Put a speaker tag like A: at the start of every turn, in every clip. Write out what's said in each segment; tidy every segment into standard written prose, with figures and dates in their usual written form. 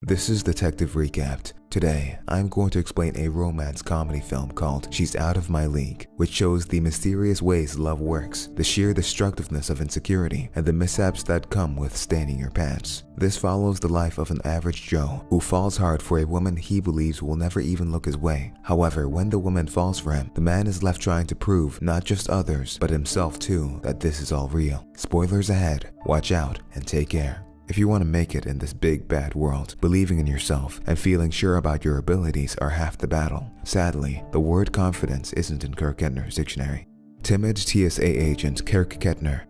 A: This is Detective Recapped. Today, I'm going to explain a romance comedy film called She's Out of My League, which shows the mysterious ways love works, the sheer destructiveness of insecurity, and the mishaps that come with staining your pants. This follows the life of an average Joe who falls hard for a woman he believes will never even look his way. However, when the woman falls for him, the man is left trying to prove not just others, but himself too, that this is all real. Spoilers ahead, watch out, and take care. If you want to make it in this big bad world, believing in yourself and feeling sure about your abilities are half the battle. Sadly, the word confidence isn't in Kirk Kettner's dictionary. Timid TSA agent Kirk Kettner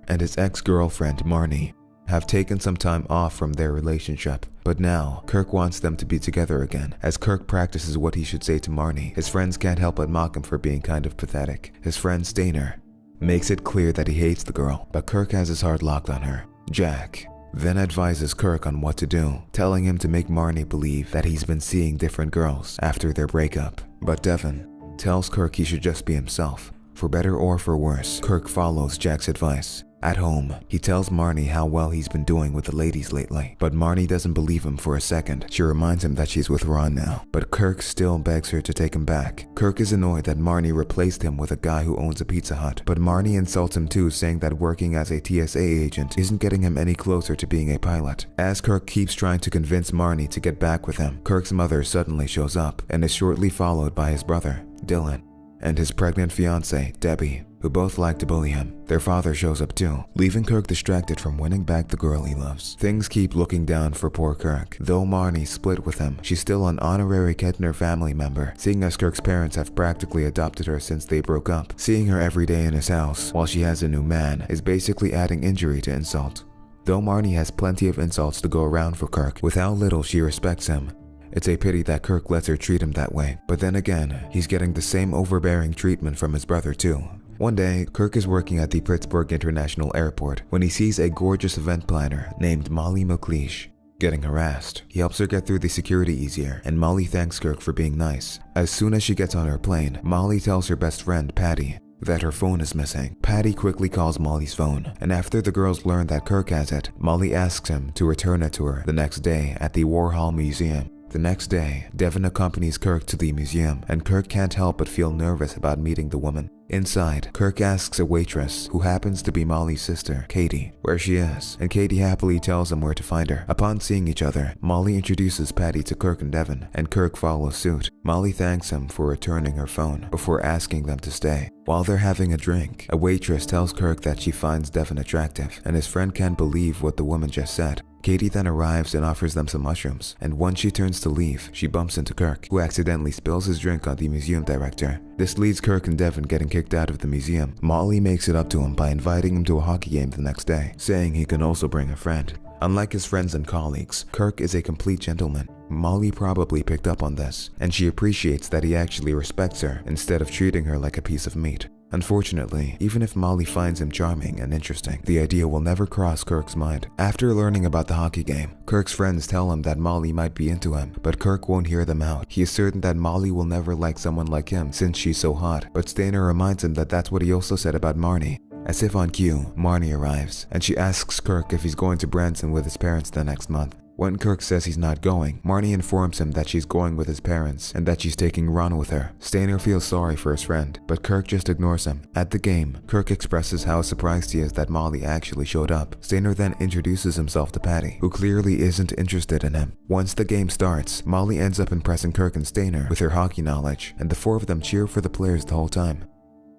A: and his ex-girlfriend Marnie have taken some time off from their relationship, but now Kirk wants them to be together again. As Kirk practices what he should say to Marnie, his friends can't help but mock him for being kind of pathetic. His friend Stainer makes it clear that he hates the girl, but Kirk has his heart locked on her. Jack then advises Kirk on what to do, telling him to make Marnie believe that he's been seeing different girls after their breakup. But Devon tells Kirk he should just be himself. For better or for worse, Kirk follows Jack's advice. At home, he tells Marnie how well he's been doing with the ladies lately, but Marnie doesn't believe him for a second. She reminds him that she's with Ron now, but Kirk still begs her to take him back. Kirk is annoyed that Marnie replaced him with a guy who owns a Pizza Hut, but Marnie insults him too, saying that working as a TSA agent isn't getting him any closer to being a pilot. As Kirk keeps trying to convince Marnie to get back with him, Kirk's mother suddenly shows up and is shortly followed by his brother, Dylan, and his pregnant fiancée, Debbie, who both like to bully him. Their father shows up too, leaving Kirk distracted from winning back the girl he loves. Things keep looking down for poor Kirk. Though Marnie split with him, she's still an honorary Kettner family member, seeing as Kirk's parents have practically adopted her since they broke up. Seeing her every day in his house while she has a new man is basically adding injury to insult. Though Marnie has plenty of insults to go around for Kirk, with how little she respects him, it's a pity that Kirk lets her treat him that way. But then again, he's getting the same overbearing treatment from his brother too. One day, Kirk is working at the Pittsburgh International Airport when he sees a gorgeous event planner named Molly McLeish getting harassed. He helps her get through the security easier, and Molly thanks Kirk for being nice. As soon as she gets on her plane, Molly tells her best friend, Patty, that her phone is missing. Patty quickly calls Molly's phone, and after the girls learn that Kirk has it, Molly asks him to return it to her the next day at the Warhol Museum. The next day, Devon accompanies Kirk to the museum, and Kirk can't help but feel nervous about meeting the woman. Inside, Kirk asks a waitress, who happens to be Molly's sister, Katie, where she is, and Katie happily tells him where to find her. Upon seeing each other, Molly introduces Patty to Kirk and Devon, and Kirk follows suit. Molly thanks him for returning her phone before asking them to stay. While they're having a drink, a waitress tells Kirk that she finds Devon attractive, and his friend can't believe what the woman just said. Katie then arrives and offers them some mushrooms, and once she turns to leave, she bumps into Kirk, who accidentally spills his drink on the museum director. This leads Kirk and Devon getting kicked out of the museum. Molly makes it up to him by inviting him to a hockey game the next day, saying he can also bring a friend. Unlike his friends and colleagues, Kirk is a complete gentleman. Molly probably picked up on this, and she appreciates that he actually respects her instead of treating her like a piece of meat. Unfortunately, even if Molly finds him charming and interesting, the idea will never cross Kirk's mind. After learning about the hockey game, Kirk's friends tell him that Molly might be into him, but Kirk won't hear them out. He is certain that Molly will never like someone like him since she's so hot, but Stainer reminds him that that's what he also said about Marnie. As if on cue, Marnie arrives, and she asks Kirk if he's going to Branson with his parents the next month. When Kirk says he's not going, Marnie informs him that she's going with his parents and that she's taking Ron with her. Stainer feels sorry for his friend, but Kirk just ignores him. At the game, Kirk expresses how surprised he is that Molly actually showed up. Stainer then introduces himself to Patty, who clearly isn't interested in him. Once the game starts, Molly ends up impressing Kirk and Stainer with her hockey knowledge, and the four of them cheer for the players the whole time.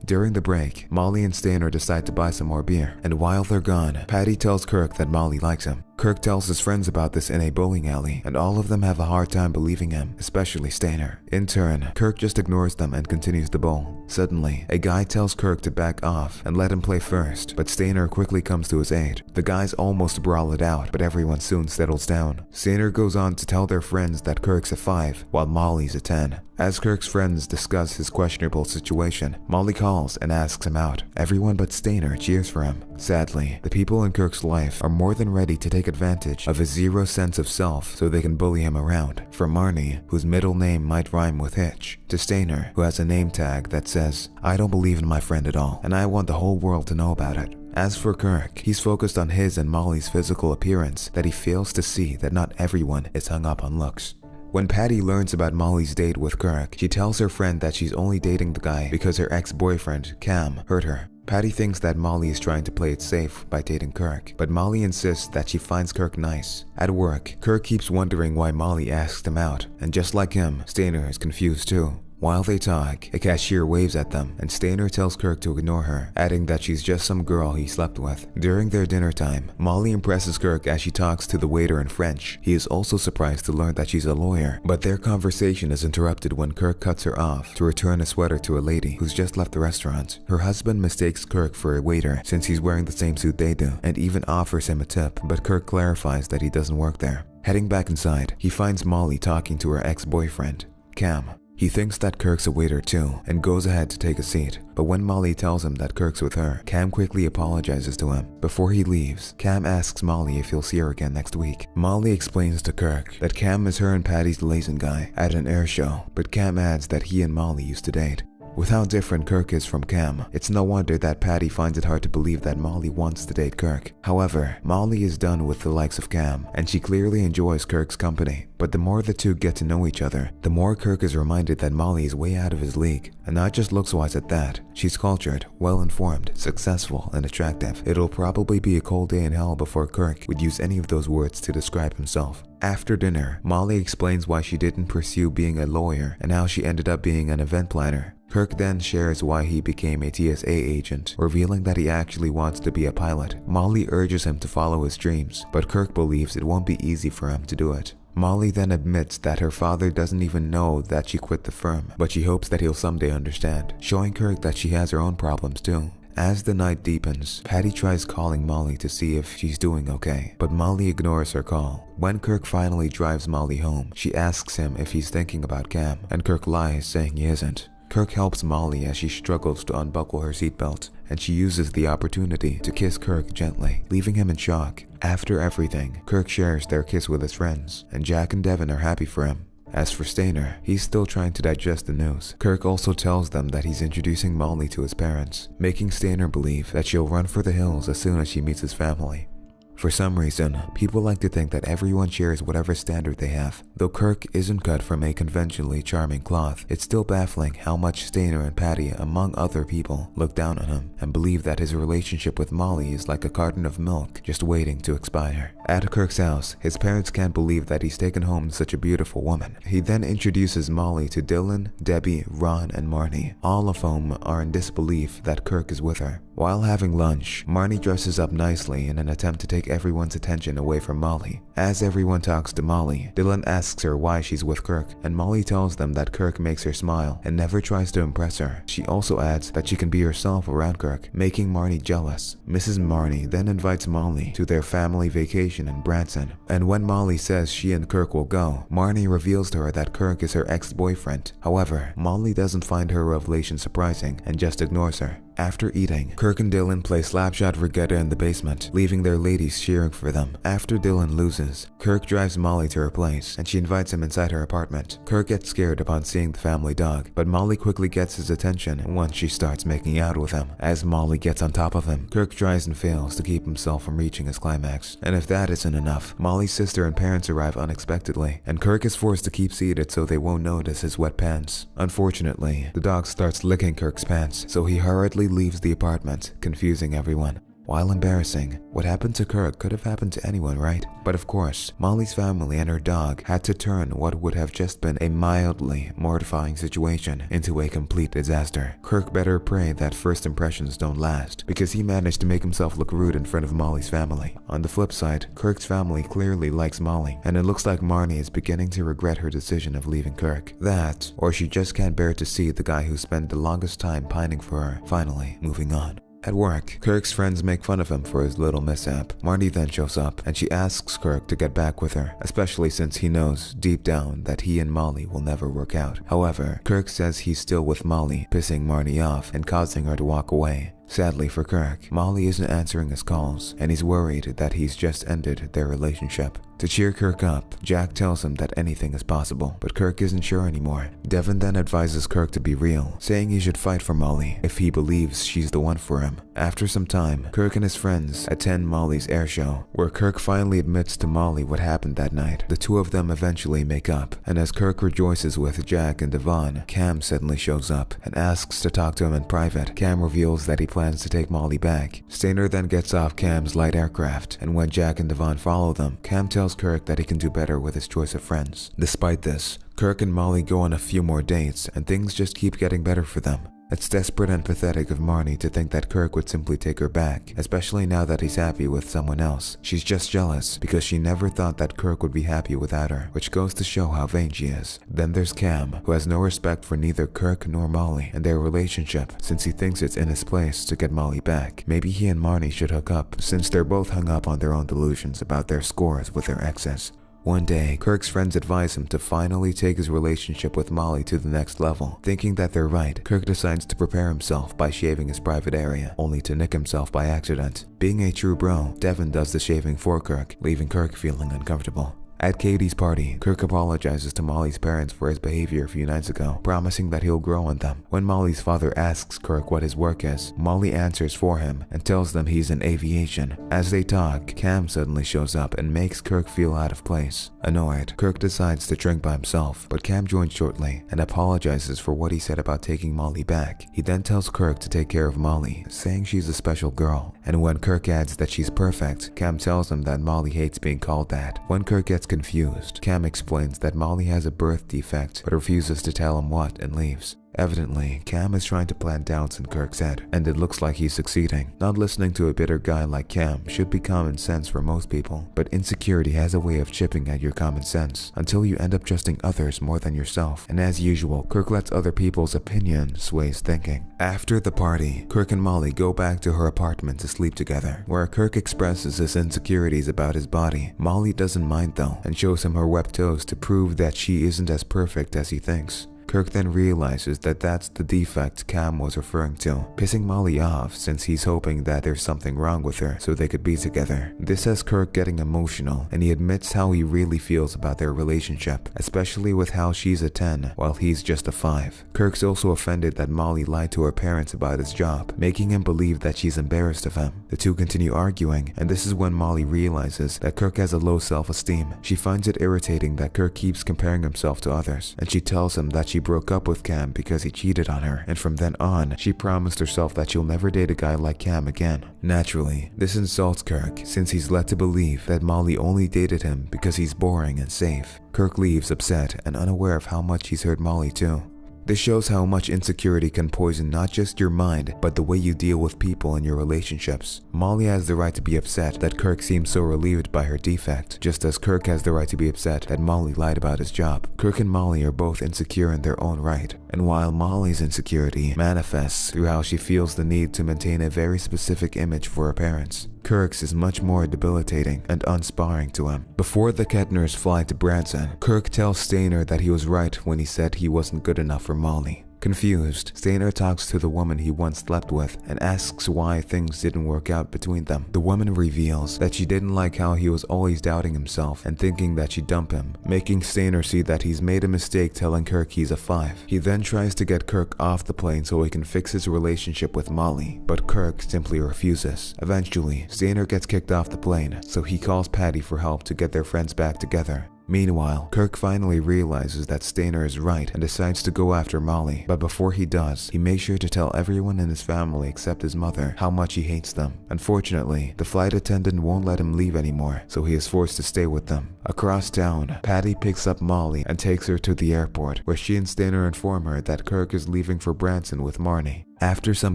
A: During the break, Molly and Stainer decide to buy some more beer, and while they're gone, Patty tells Kirk that Molly likes him. Kirk tells his friends about this in a bowling alley, and all of them have a hard time believing him, especially Stainer. In turn, Kirk just ignores them and continues to bowl. Suddenly, a guy tells Kirk to back off and let him play first, but Stainer quickly comes to his aid. The guys almost brawl it out, but everyone soon settles down. Stainer goes on to tell their friends that Kirk's a 5, while Molly's a 10. As Kirk's friends discuss his questionable situation, Molly calls and asks him out. Everyone but Stainer cheers for him. Sadly, the people in Kirk's life are more than ready to take advantage of his zero sense of self so they can bully him around. From Marnie, whose middle name might rhyme with Hitch, to Stainer, who has a name tag that says, "I don't believe in my friend at all, and I want the whole world to know about it." As for Kirk, he's focused on his and Molly's physical appearance that he fails to see that not everyone is hung up on looks. When Patty learns about Molly's date with Kirk, she tells her friend that she's only dating the guy because her ex-boyfriend, Cam, hurt her. Patty thinks that Molly is trying to play it safe by dating Kirk, but Molly insists that she finds Kirk nice. At work, Kirk keeps wondering why Molly asked him out, and just like him, Stainer is confused too. While they talk, a cashier waves at them, and Stainer tells Kirk to ignore her, adding that she's just some girl he slept with. During their dinner time, Molly impresses Kirk as she talks to the waiter in French. He is also surprised to learn that she's a lawyer, but their conversation is interrupted when Kirk cuts her off to return a sweater to a lady who's just left the restaurant. Her husband mistakes Kirk for a waiter since he's wearing the same suit they do, and even offers him a tip, but Kirk clarifies that he doesn't work there. Heading back inside, he finds Molly talking to her ex-boyfriend, Cam. He thinks that Kirk's a waiter too, and goes ahead to take a seat. But when Molly tells him that Kirk's with her, Cam quickly apologizes to him. Before he leaves, Cam asks Molly if he'll see her again next week. Molly explains to Kirk that Cam is her and Patty's liaison guy at an air show, but Cam adds that he and Molly used to date. With how different Kirk is from Cam, it's no wonder that Patty finds it hard to believe that Molly wants to date Kirk. However, Molly is done with the likes of Cam, and she clearly enjoys Kirk's company. But the more the two get to know each other, the more Kirk is reminded that Molly is way out of his league. And not just looks-wise at that, she's cultured, well-informed, successful, and attractive. It'll probably be a cold day in hell before Kirk would use any of those words to describe himself. After dinner, Molly explains why she didn't pursue being a lawyer and how she ended up being an event planner. Kirk then shares why he became a TSA agent, revealing that he actually wants to be a pilot. Molly urges him to follow his dreams, but Kirk believes it won't be easy for him to do it. Molly then admits that her father doesn't even know that she quit the firm, but she hopes that he'll someday understand, showing Kirk that she has her own problems too. As the night deepens, Patty tries calling Molly to see if she's doing okay, but Molly ignores her call. When Kirk finally drives Molly home, she asks him if he's thinking about Cam, and Kirk lies, saying he isn't. Kirk helps Molly as she struggles to unbuckle her seatbelt, and she uses the opportunity to kiss Kirk gently, leaving him in shock. After everything, Kirk shares their kiss with his friends, and Jack and Devin are happy for him. As for Stainer, he's still trying to digest the news. Kirk also tells them that he's introducing Molly to his parents, making Stainer believe that she'll run for the hills as soon as she meets his family. For some reason, people like to think that everyone shares whatever standard they have. Though Kirk isn't cut from a conventionally charming cloth, it's still baffling how much Stainer and Patty, among other people, look down on him and believe that his relationship with Molly is like a carton of milk just waiting to expire. At Kirk's house, his parents can't believe that he's taken home such a beautiful woman. He then introduces Molly to Dylan, Debbie, Ron, and Marnie, all of whom are in disbelief that Kirk is with her. While having lunch, Marnie dresses up nicely in an attempt to take everyone's attention away from Molly. As everyone talks to Molly, Dylan asks her why she's with Kirk, and Molly tells them that Kirk makes her smile and never tries to impress her. She also adds that she can be herself around Kirk, making Marnie jealous. Mrs. Marnie then invites Molly to their family vacation in Branson, and when Molly says she and Kirk will go, Marnie reveals to her that Kirk is her ex-boyfriend. However, Molly doesn't find her revelation surprising and just ignores her. After eating, Kirk and Dylan play Slapshot Regatta in the basement, leaving their ladies cheering for them. After Dylan loses, Kirk drives Molly to her place, and she invites him inside her apartment. Kirk gets scared upon seeing the family dog, but Molly quickly gets his attention once she starts making out with him. As Molly gets on top of him, Kirk tries and fails to keep himself from reaching his climax. And if that isn't enough, Molly's sister and parents arrive unexpectedly, and Kirk is forced to keep seated so they won't notice his wet pants. Unfortunately, the dog starts licking Kirk's pants, so he hurriedly leaves the apartment, confusing everyone. While embarrassing, what happened to Kirk could have happened to anyone, right? But of course, Molly's family and her dog had to turn what would have just been a mildly mortifying situation into a complete disaster. Kirk better pray that first impressions don't last, because he managed to make himself look rude in front of Molly's family. On the flip side, Kirk's family clearly likes Molly, and it looks like Marnie is beginning to regret her decision of leaving Kirk. That, or she just can't bear to see the guy who spent the longest time pining for her finally moving on. At work, Kirk's friends make fun of him for his little mishap. Marnie then shows up, and she asks Kirk to get back with her, especially since he knows deep down that he and Molly will never work out. However, Kirk says he's still with Molly, pissing Marnie off and causing her to walk away. Sadly for Kirk, Molly isn't answering his calls, and he's worried that he's just ended their relationship. To cheer Kirk up, Jack tells him that anything is possible, but Kirk isn't sure anymore. Devin then advises Kirk to be real, saying he should fight for Molly if he believes she's the one for him. After some time, Kirk and his friends attend Molly's air show, where Kirk finally admits to Molly what happened that night. The two of them eventually make up, and as Kirk rejoices with Jack and Devon, Cam suddenly shows up and asks to talk to him in private. Cam reveals that he plans to take Molly back. Stainer then gets off Cam's light aircraft, and when Jack and Devon follow them, Cam tells Kirk that he can do better with his choice of friends. Despite this, Kirk and Molly go on a few more dates, and things just keep getting better for them. It's desperate and pathetic of Marnie to think that Kirk would simply take her back, especially now that he's happy with someone else. She's just jealous because she never thought that Kirk would be happy without her, which goes to show how vain she is. Then there's Cam, who has no respect for neither Kirk nor Molly and their relationship, since he thinks it's in his place to get Molly back. Maybe he and Marnie should hook up, since they're both hung up on their own delusions about their scores with their exes. One day, Kirk's friends advise him to finally take his relationship with Molly to the next level. Thinking that they're right, Kirk decides to prepare himself by shaving his private area, only to nick himself by accident. Being a true bro, Devin does the shaving for Kirk, leaving Kirk feeling uncomfortable. At Katie's party, Kirk apologizes to Molly's parents for his behavior a few nights ago, promising that he'll grow on them. When Molly's father asks Kirk what his work is, Molly answers for him and tells them he's in aviation. As they talk, Cam suddenly shows up and makes Kirk feel out of place. Annoyed, Kirk decides to drink by himself, but Cam joins shortly and apologizes for what he said about taking Molly back. He then tells Kirk to take care of Molly, saying she's a special girl. And when Kirk adds that she's perfect, Cam tells him that Molly hates being called that. When Kirk gets confused, Cam explains that Molly has a birth defect but refuses to tell him what and leaves. Evidently, Cam is trying to plant doubts in Kirk's head, and it looks like he's succeeding. Not listening to a bitter guy like Cam should be common sense for most people, but insecurity has a way of chipping at your common sense until you end up trusting others more than yourself. And as usual, Kirk lets other people's opinion sway his thinking. After the party, Kirk and Molly go back to her apartment to sleep together, where Kirk expresses his insecurities about his body. Molly doesn't mind though, and shows him her webbed toes to prove that she isn't as perfect as he thinks. Kirk then realizes that that's the defect Cam was referring to, pissing Molly off since he's hoping that there's something wrong with her so they could be together. This has Kirk getting emotional, and he admits how he really feels about their relationship, especially with how she's a 10 while he's just a 5. Kirk's also offended that Molly lied to her parents about his job, making him believe that she's embarrassed of him. The two continue arguing, and this is when Molly realizes that Kirk has a low self-esteem. She finds it irritating that Kirk keeps comparing himself to others, and she tells him that she broke up with Cam because he cheated on her, and from then on, she promised herself that she'll never date a guy like Cam again. Naturally, this insults Kirk since he's led to believe that Molly only dated him because he's boring and safe. Kirk leaves upset and unaware of how much he's hurt Molly too. This shows how much insecurity can poison not just your mind, but the way you deal with people in your relationships. Molly has the right to be upset that Kirk seems so relieved by her defect, just as Kirk has the right to be upset that Molly lied about his job. Kirk and Molly are both insecure in their own right, and while Molly's insecurity manifests through how she feels the need to maintain a very specific image for her parents, Kirk's is much more debilitating and unsparing to him. Before the Kettners fly to Branson, Kirk tells Stainer that he was right when he said he wasn't good enough for Molly. Confused, Stainer talks to the woman he once slept with and asks why things didn't work out between them. The woman reveals that she didn't like how he was always doubting himself and thinking that she'd dump him, making Stainer see that he's made a mistake telling Kirk he's a 5. He then tries to get Kirk off the plane so he can fix his relationship with Molly, but Kirk simply refuses. Eventually, Stainer gets kicked off the plane, so he calls Patty for help to get their friends back together. Meanwhile, Kirk finally realizes that Stainer is right and decides to go after Molly, but before he does, he makes sure to tell everyone in his family except his mother how much he hates them. Unfortunately, the flight attendant won't let him leave anymore, so he is forced to stay with them. Across town, Patty picks up Molly and takes her to the airport, where she and Stainer inform her that Kirk is leaving for Branson with Marnie. After some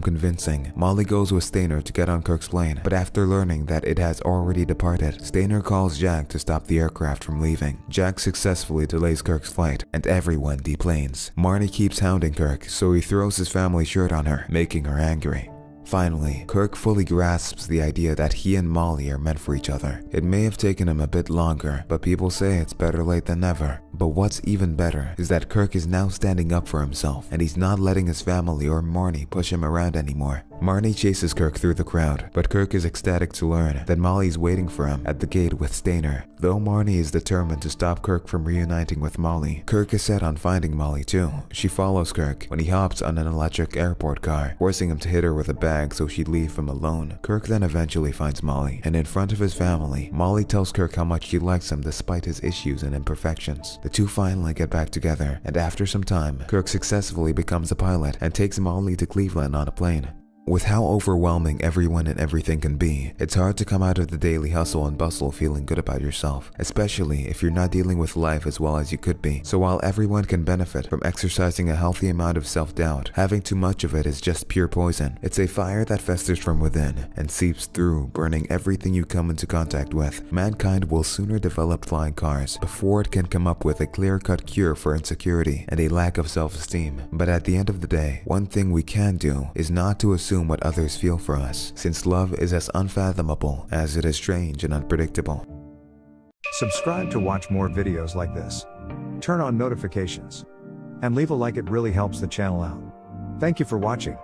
A: convincing, Molly goes with Stainer to get on Kirk's plane, but after learning that it has already departed, Stainer calls Jack to stop the aircraft from leaving. Jack successfully delays Kirk's flight, and everyone deplanes. Marnie keeps hounding Kirk, so he throws his family shirt on her, making her angry. Finally, Kirk fully grasps the idea that he and Molly are meant for each other. It may have taken him a bit longer, but people say it's better late than never. But what's even better is that Kirk is now standing up for himself, and he's not letting his family or Marnie push him around anymore. Marnie chases Kirk through the crowd, but Kirk is ecstatic to learn that Molly's waiting for him at the gate with Stainer. Though Marnie is determined to stop Kirk from reuniting with Molly, Kirk is set on finding Molly too. She follows Kirk when he hops on an electric airport car, forcing him to hit her with a bag so she'd leave him alone. Kirk then eventually finds Molly, and in front of his family, Molly tells Kirk how much she likes him despite his issues and imperfections. The two finally get back together, and after some time, Kirk successfully becomes a pilot and takes Molly to Cleveland on a plane. With how overwhelming everyone and everything can be, it's hard to come out of the daily hustle and bustle feeling good about yourself, especially if you're not dealing with life as well as you could be. So while everyone can benefit from exercising a healthy amount of self-doubt, having too much of it is just pure poison. It's a fire that festers from within and seeps through, burning everything you come into contact with. Mankind will sooner develop flying cars before it can come up with a clear-cut cure for insecurity and a lack of self-esteem. But at the end of the day, one thing we can do is not to assume what others feel for us, since love is as unfathomable as it is strange and unpredictable.
B: Subscribe to watch more videos like this. Turn on notifications. And leave a like, it really helps the channel out. Thank you for watching.